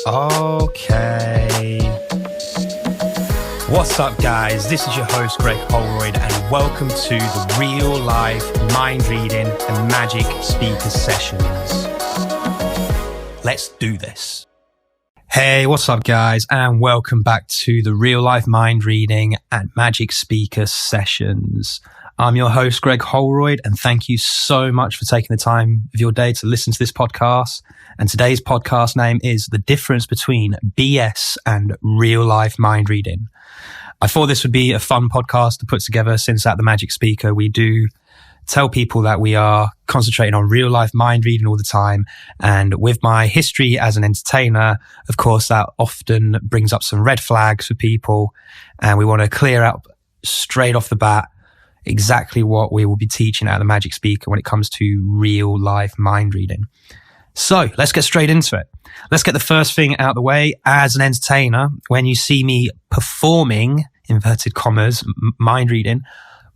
Okay. What's up, guys? This is your host, Greg Holroyd, and welcome to the real life mind reading and magic speaker sessions. Let's do this. Hey, what's up, guys? And welcome back to the real life mind reading and magic speaker sessions. I'm your host, Greg Holroyd, and thank you so much for taking the time of your day to listen to this podcast. And today's podcast name is The Difference Between BS and Real Life Mind Reading. I thought this would be a fun podcast to put together, since at the Magic Speaker, we do tell people that we are concentrating on real life mind reading all the time. And with my history as an entertainer, of course, that often brings up some red flags for people. And we want to clear up straight off the bat exactly what we will be teaching at the Magic Speaker when it comes to real life mind reading. So let's get straight into it. Let's get the first thing out of the way. As an entertainer, when you see me performing, inverted commas, mind reading,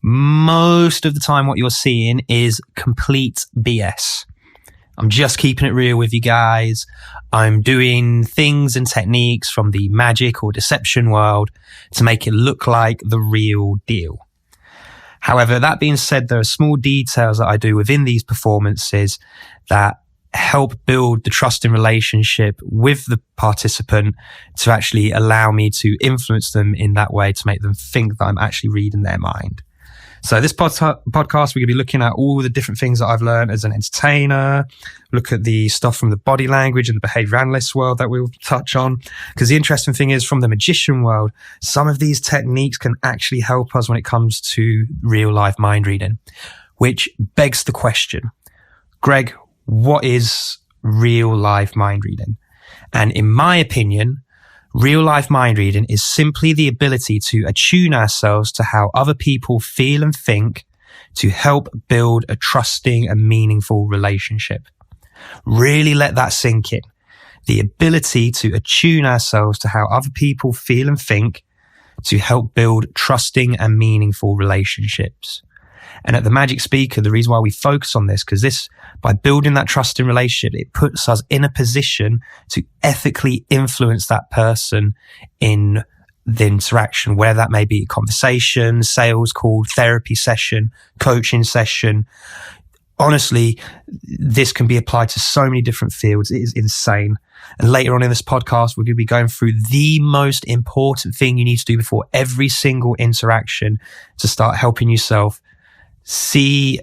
most of the time what you're seeing is complete BS. I'm just keeping it real with you guys. I'm doing things and techniques from the magic or deception world to make it look like the real deal. However, that being said, there are small details that I do within these performances that help build the trusting relationship with the participant to actually allow me to influence them in that way, to make them think that I'm actually reading their mind. So this podcast, we're going to be looking at all the different things that I've learned as an entertainer, look at the stuff from the body language and the behaviour analyst world that we'll touch on. Because the interesting thing is, from the magician world, some of these techniques can actually help us when it comes to real life mind reading, which begs the question, Greg, what is real life mind reading? And in my opinion, real life mind reading is simply the ability to attune ourselves to how other people feel and think to help build a trusting and meaningful relationship. Really let that sink in. The ability to attune ourselves to how other people feel and think to help build trusting and meaningful relationships. And at the Magic Speaker, the reason why we focus on this, because this, by building that trusting relationship, it puts us in a position to ethically influence that person in the interaction, where that may be a conversation, sales call, therapy session, coaching session. Honestly, this can be applied to so many different fields. It is insane. And later on in this podcast, we're going to be going through the most important thing you need to do before every single interaction to start helping yourself see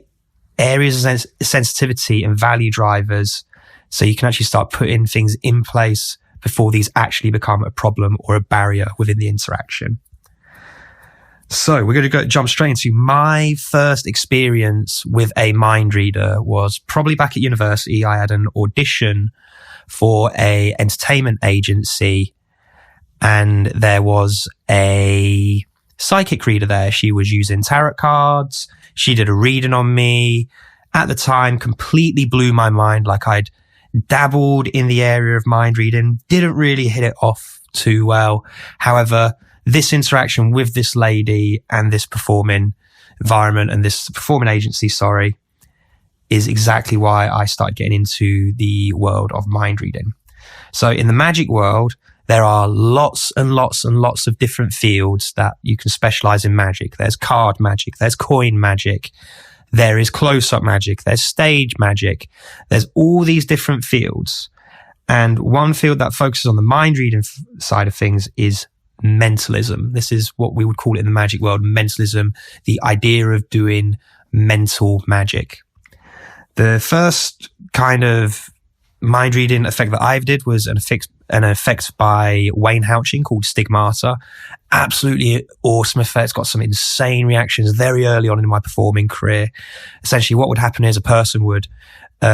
areas of sensitivity and value drivers, so you can actually start putting things in place before these actually become a problem or a barrier within the interaction. So we're going to jump straight into my first experience with a mind reader. Was probably back at university. I had an audition for a entertainment agency, and there was a psychic reader there. She was using tarot cards. She did a reading on me. At the time, completely blew my mind. Like, I'd dabbled in the area of mind reading, didn't really hit it off too well. However, this interaction with this lady and this performing environment and this performing agency, is exactly why I started getting into the world of mind reading. So in the magic world, there are lots and lots and lots of different fields that you can specialize in magic. There's card magic, there's coin magic, there is close-up magic, there's stage magic. There's all these different fields. And one field that focuses on the mind reading side of things is mentalism. This is what we would call it in the magic world, mentalism, the idea of doing mental magic. The first kind of mind reading effect that I did was an effect by Wayne Houching called Stigmata. Absolutely awesome effect. Got some insane reactions very early on in my performing career. Essentially, what would happen is a person would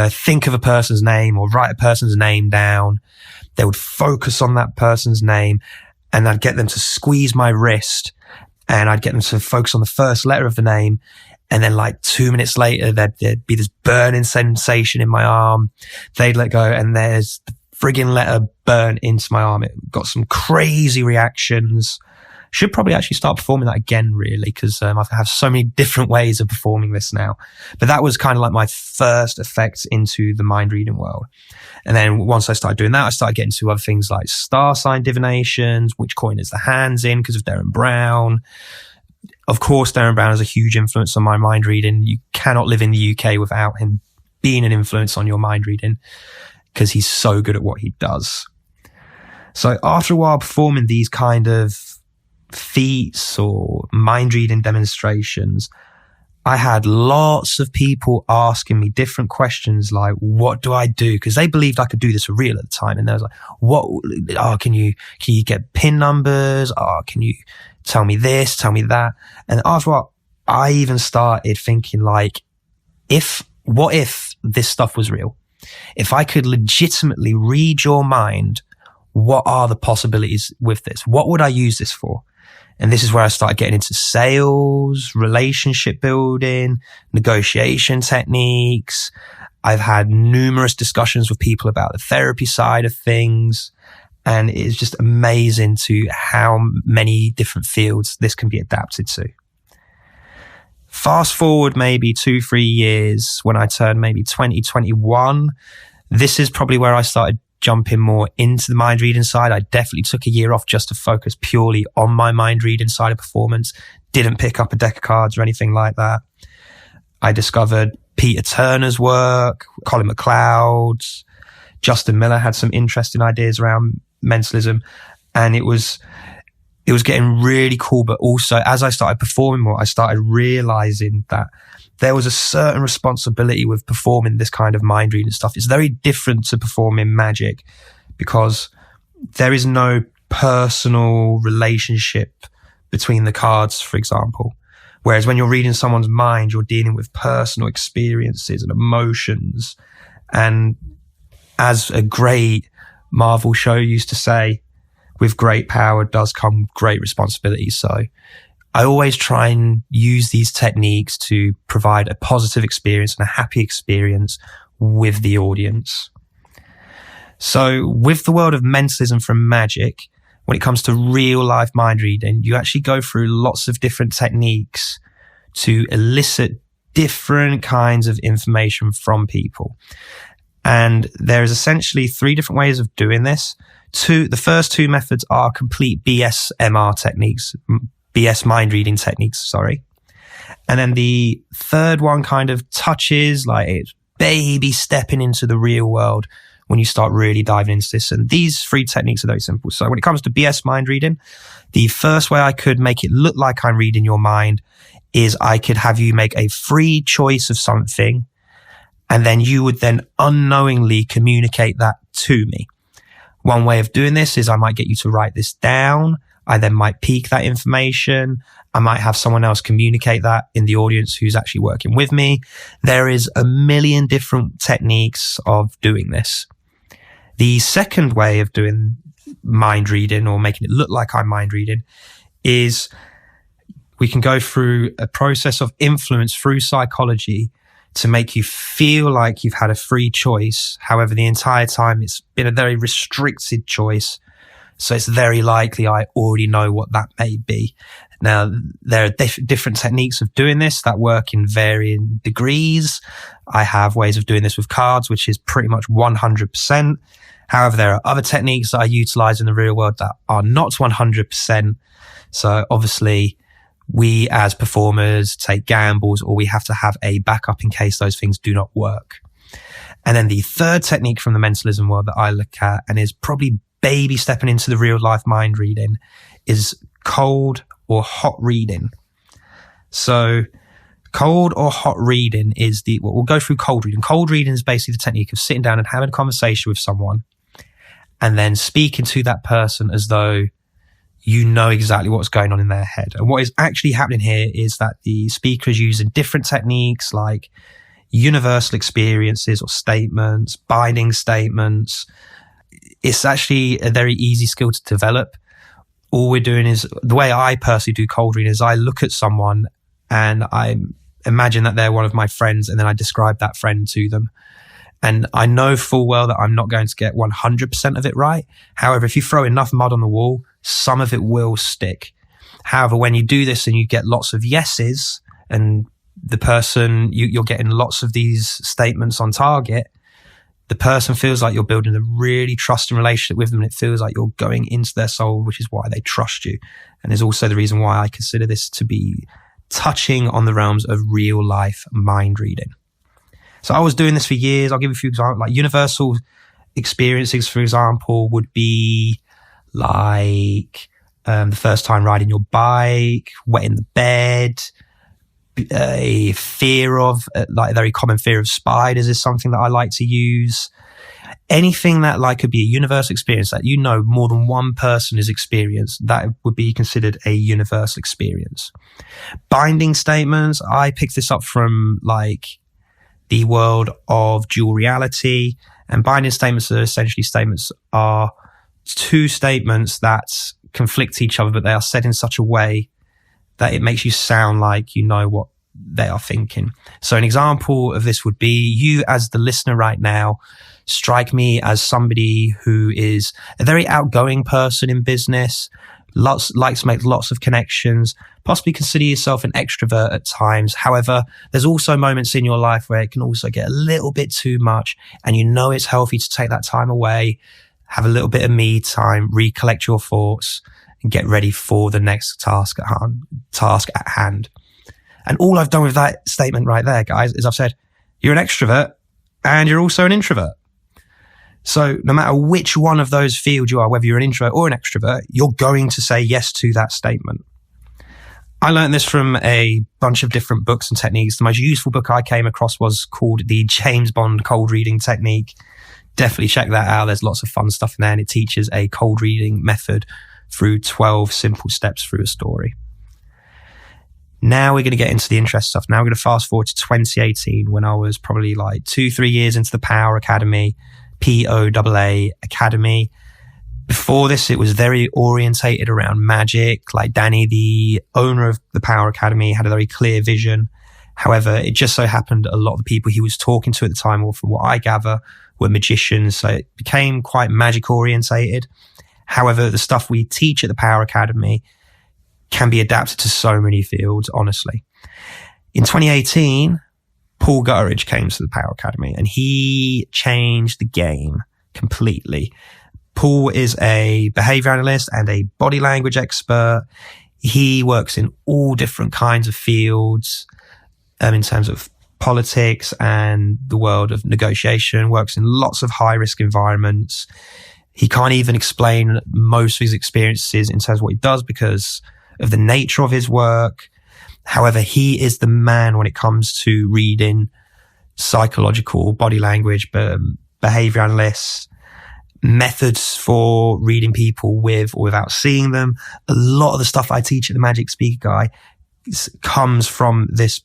think of a person's name or write a person's name down. They would focus on that person's name, and I'd get them to squeeze my wrist, and I'd get them to focus on the first letter of the name. And then like 2 minutes later, there'd be this burning sensation in my arm. They'd let go, and there's the friggin' letter burn into my arm. It got some crazy reactions. Should probably actually start performing that again, really, because I have so many different ways of performing this now. But that was kind of like my first effect into the mind reading world. And then once I started doing that, I started getting to other things like star sign divinations, which coin is the hands in because of Derren Brown. Of course, Derren Brown has a huge influence on my mind reading. You cannot live in the UK without him being an influence on your mind reading because he's so good at what he does. So after a while performing these kind of feats or mind reading demonstrations, I had lots of people asking me different questions like, what do I do? Because they believed I could do this for real at the time. And they was like, can you get PIN numbers? Can you tell me this, tell me that? And after a while, I even started thinking like, what if this stuff was real? If I could legitimately read your mind, what are the possibilities with this? What would I use this for? And this is where I started getting into sales, relationship building, negotiation techniques. I've had numerous discussions with people about the therapy side of things. And it's just amazing to how many different fields this can be adapted to. Fast forward maybe 2-3 years when I turned maybe 2021. This is probably where I started jumping more into the mind reading side. I definitely took a year off just to focus purely on my mind reading side of performance. Didn't pick up a deck of cards or anything like that. I discovered Peter Turner's work, Colin McLeod's, Justin Miller had some interesting ideas around mentalism, and it was getting really cool. But also as I started performing more, I started realizing that there was a certain responsibility with performing this kind of mind reading stuff. It's very different to performing magic because there is no personal relationship between the cards, for example. Whereas when you're reading someone's mind, you're dealing with personal experiences and emotions. And as a great Marvel show used to say, with great power does come great responsibility. So I always try and use these techniques to provide a positive experience and a happy experience with the audience. So with the world of mentalism from magic, when it comes to real life mind reading, you actually go through lots of different techniques to elicit different kinds of information from people. And there is essentially 3 different ways of doing this. The first 2 methods are complete BS mind reading techniques, sorry. And then the third one kind of touches like it's baby stepping into the real world when you start really diving into this. And these 3 techniques are very simple. So when it comes to BS mind reading, the first way I could make it look like I'm reading your mind is I could have you make a free choice of something, and then you would then unknowingly communicate that to me. One way of doing this is I might get you to write this down. I then might peek that information. I might have someone else communicate that in the audience who's actually working with me. There is a million different techniques of doing this. The second way of doing mind reading or making it look like I'm mind reading is we can go through a process of influence through psychology to make you feel like you've had a free choice. However, the entire time it's been a very restricted choice. So it's very likely I already know what that may be. Now, there are different techniques of doing this that work in varying degrees. I have ways of doing this with cards, which is pretty much 100%. However, there are other techniques that I utilize in the real world that are not 100%. So obviously, we as performers take gambles, or we have to have a backup in case those things do not work. And then the third technique from the mentalism world that I look at, and is probably baby stepping into the real life mind reading, is cold or hot reading. So cold or hot reading is we'll go through cold reading. Cold reading is basically the technique of sitting down and having a conversation with someone and then speaking to that person as though you know exactly what's going on in their head. And what is actually happening here is that the speaker is using different techniques like universal experiences or statements, binding statements. It's actually a very easy skill to develop. All we're doing is, the way I personally do cold reading is I look at someone and I imagine that they're one of my friends, and then I describe that friend to them. And I know full well that I'm not going to get 100% of it right. However, if you throw enough mud on the wall, some of it will stick. However, when you do this and you get lots of yeses, and the person, you're getting lots of these statements on target, the person feels like you're building a really trusting relationship with them, and it feels like you're going into their soul, which is why they trust you. And is also the reason why I consider this to be touching on the realms of real life mind reading. So I was doing this for years. I'll give you a few examples. Like universal experiences, for example, would be like the first time riding your bike, wetting the bed, a fear of, like a very common fear of spiders is something that I like to use. Anything that like could be a universal experience that more than one person has experienced, that would be considered a universal experience. Binding statements, I picked this up from like the world of dual reality, and binding statements are essentially are two statements that conflict each other, but they are said in such a way that it makes you sound like you know what they are thinking. So an example of this would be, you as the listener right now strike me as somebody who is a very outgoing person in business, likes to make lots of connections, possibly consider yourself an extrovert at times. However, there's also moments in your life where it can also get a little bit too much, and it's healthy to take that time away, have a little bit of me time, recollect your thoughts, and get ready for the next task at hand. And all I've done with that statement right there, guys, is I've said, you're an extrovert and you're also an introvert. So no matter which one of those fields you are, whether you're an introvert or an extrovert, you're going to say yes to that statement. I learned this from a bunch of different books and techniques. The most useful book I came across was called the James Bond Cold Reading Technique. Definitely check that out. There's lots of fun stuff in there, and it teaches a cold reading method through 12 simple steps through a story. Now we're going to get into the interest stuff. Now we're going to fast forward to 2018, when I was probably like 2-3 years into the P.O.W.A Academy, P.O.W.A Academy. Before this, it was very orientated around magic. Like Danny, the owner of the P.O.W.A Academy, had a very clear vision. However, it just so happened a lot of the people he was talking to at the time, or from what I gather, were magicians. So it became quite magic orientated. However, the stuff we teach at the P.O.W.A Academy can be adapted to so many fields, honestly. In 2018, Paul Gutteridge came to the P.O.W.A Academy, and he changed the game completely. Paul is a behaviour analyst and a body language expert. He works in all different kinds of fields, in terms of politics and the world of negotiation, works in lots of high risk environments. He can't even explain most of his experiences in terms of what he does because of the nature of his work. However, he is the man when it comes to reading psychological body language, behavior analysts, methods for reading people with or without seeing them. A lot of the stuff I teach at the Magic Speaker Guy comes from this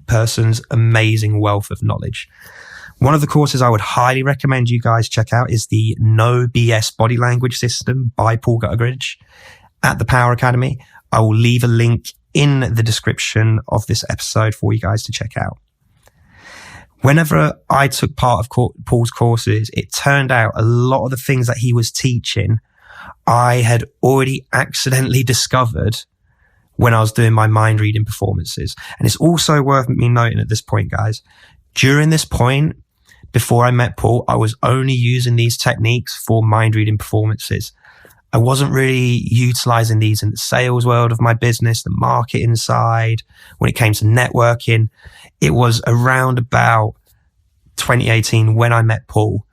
person's amazing wealth of knowledge. One of the courses I would highly recommend you guys check out is the No BS Body Language System by Paul Gutteridge at the P.O.W.A Academy. I will leave a link in the description of this episode for you guys to check out. Whenever I took part of Paul's courses, it turned out a lot of the things that he was teaching, I had already accidentally discovered when I was doing my mind reading performances. And it's also worth me noting at this point, guys, during this point, before I met Paul, I was only using these techniques for mind reading performances. I wasn't really utilizing these in the sales world of my business, the marketing side. When it came to networking, it was around about 2018 when I met Paul,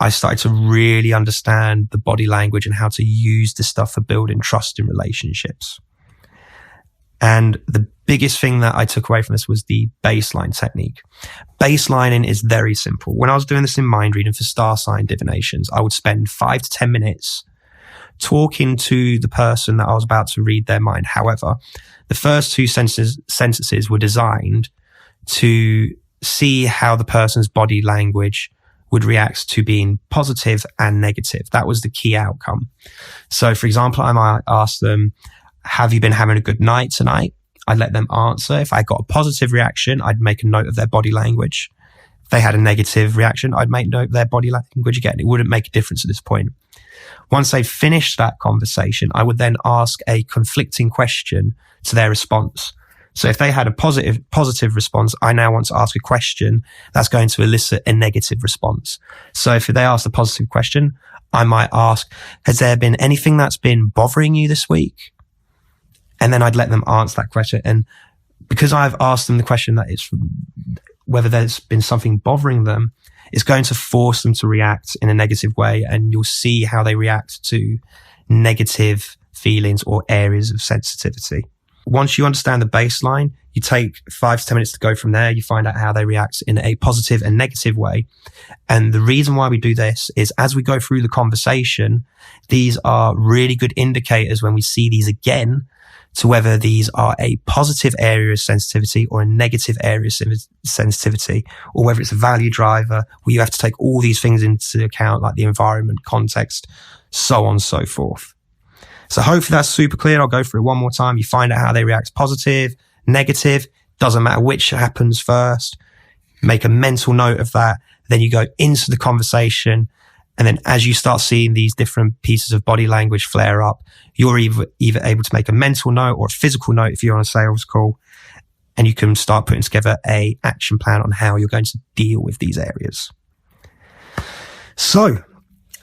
I started to really understand the body language and how to use this stuff for building trust in relationships. And the biggest thing that I took away from this was the baseline technique. Baselining is very simple. When I was doing this in mind reading for star sign divinations, I would spend 5 to 10 minutes talking to the person that I was about to read their mind. However, the first 2 sentences were designed to see how the person's body language would react to being positive and negative. That was the key outcome. So, for example, I might ask them, have you been having a good night tonight? I'd let them answer. If I got a positive reaction, I'd make a note of their body language. they had a negative reaction, I'd make note of their body language again. It wouldn't make a difference at this point. Once they finished that conversation, I would then ask a conflicting question to their response. So if they had a positive response, I now want to ask a question that's going to elicit a negative response. So if they ask a positive question, I might ask, has there been anything that's been bothering you this week? And then I'd let them answer that question. And because I've asked them the question that it's whether there's been something bothering them, it's going to force them to react in a negative way. And you'll see how they react to negative feelings or areas of sensitivity. Once you understand the baseline, you take 5 to 10 minutes to go from there. You find out how they react in a positive and negative way. And the reason why we do this is as we go through the conversation, these are really good indicators when we see these again to whether these are a positive area of sensitivity or a negative area of sensitivity, or whether it's a value driver where you have to take all these things into account, like the environment, context, so on and so forth. So hopefully that's super clear. I'll go through it one more time. You find out how they react positive, negative, doesn't matter which happens first. Make a mental note of that. Then you go into the conversation. And then as you start seeing these different pieces of body language flare up, you're either able to make a mental note or a physical note if you're on a sales call. And you can start putting together an action plan on how you're going to deal with these areas. So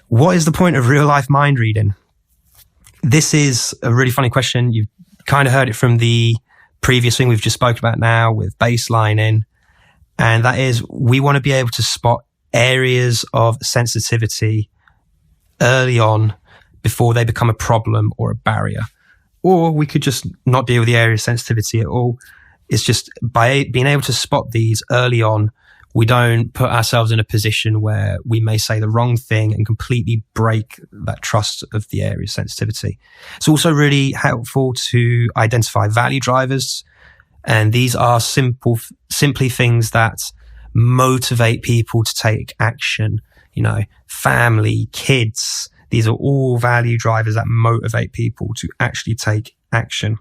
what is the point of real life mind reading? This is a really funny question. You've kind of heard it from the previous thing we've just spoken about now with baselining. And that is, we want to be able to spot areas of sensitivity early on before they become a problem or a barrier. Or we could just not deal with the area of sensitivity at all. It's just by being able to spot these early on, we don't put ourselves in a position where we may say the wrong thing and completely break that trust of the area of sensitivity. It's also really helpful to identify value drivers. And these are simply things that motivate people to take action. You know, family, kids, these are all value drivers that motivate people to actually take action.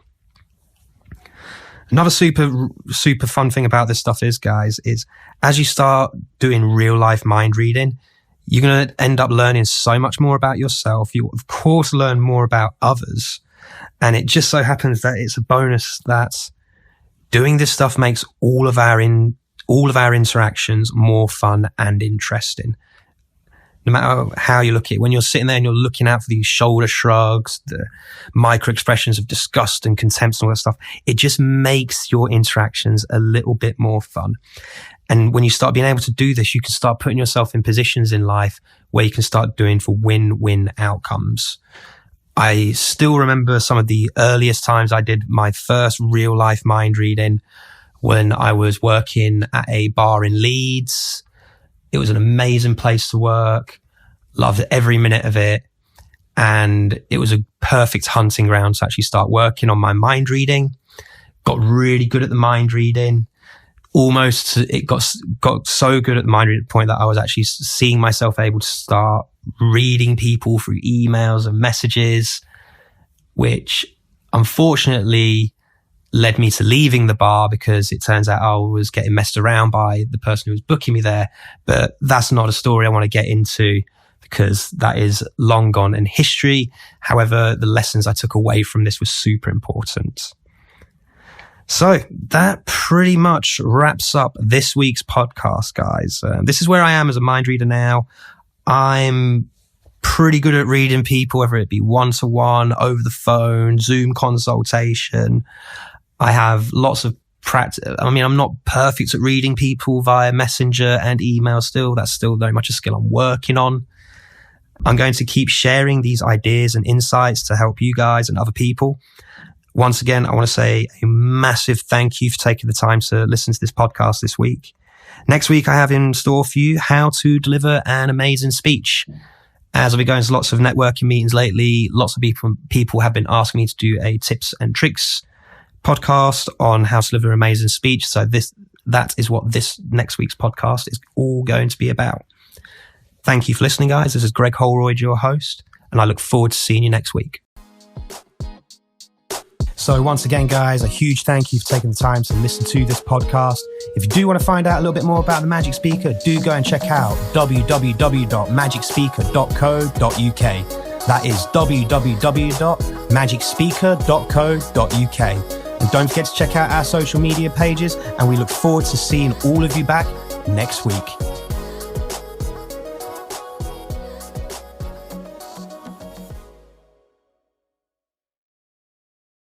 Another super fun thing about this stuff is, guys, is as you start doing real life mind reading, you're going to end up learning so much more about yourself. You, of course, learn more about others. And it just so happens that it's a bonus that doing this stuff makes all of our interactions more fun and interesting. No matter how you look at it, when you're sitting there and you're looking out for these shoulder shrugs, the micro expressions of disgust and contempt and all that stuff, it just makes your interactions a little bit more fun. And when you start being able to do this, you can start putting yourself in positions in life where you can start doing for win-win outcomes. I still remember some of the earliest times I did my first real life mind reading when I was working at a bar in Leeds. It was an amazing place to work. Loved every minute of it. And it was a perfect hunting ground to actually start working on my mind reading. Got really good at the mind reading. It got so good at the mind reading point that I was actually seeing myself able to start reading people through emails and messages, which unfortunately led me to leaving the bar because it turns out I was getting messed around by the person who was booking me there. But that's not a story I want to get into because that is long gone in history. However, the lessons I took away from this were super important. So that pretty much wraps up this week's podcast, guys. This is where I am as a mind reader now. I'm pretty good at reading people, whether it be one-to-one, over the phone, Zoom consultation. I have lots of practice. I mean, I'm not perfect at reading people via Messenger and email still. That's still very much a skill I'm working on. I'm going to keep sharing these ideas and insights to help you guys and other people. Once again, I want to say a massive thank you for taking the time to listen to this podcast this week. Next week, I have in store for you how to deliver an amazing speech. As I've been going to lots of networking meetings lately, lots of people have been asking me to do a tips and tricks podcast on how to deliver an amazing speech. So that is what this next week's podcast is all going to be about. Thank you for listening, guys. This is Greg Holroyd, your host, and I look forward to seeing you next week. So once again, guys, a huge thank you for taking the time to listen to this podcast. If you do want to find out a little bit more about the Magic Speaker, do go and check out www.magicspeaker.co.uk. That is www.magicspeaker.co.uk. And don't forget to check out our social media pages, and we look forward to seeing all of you back next week.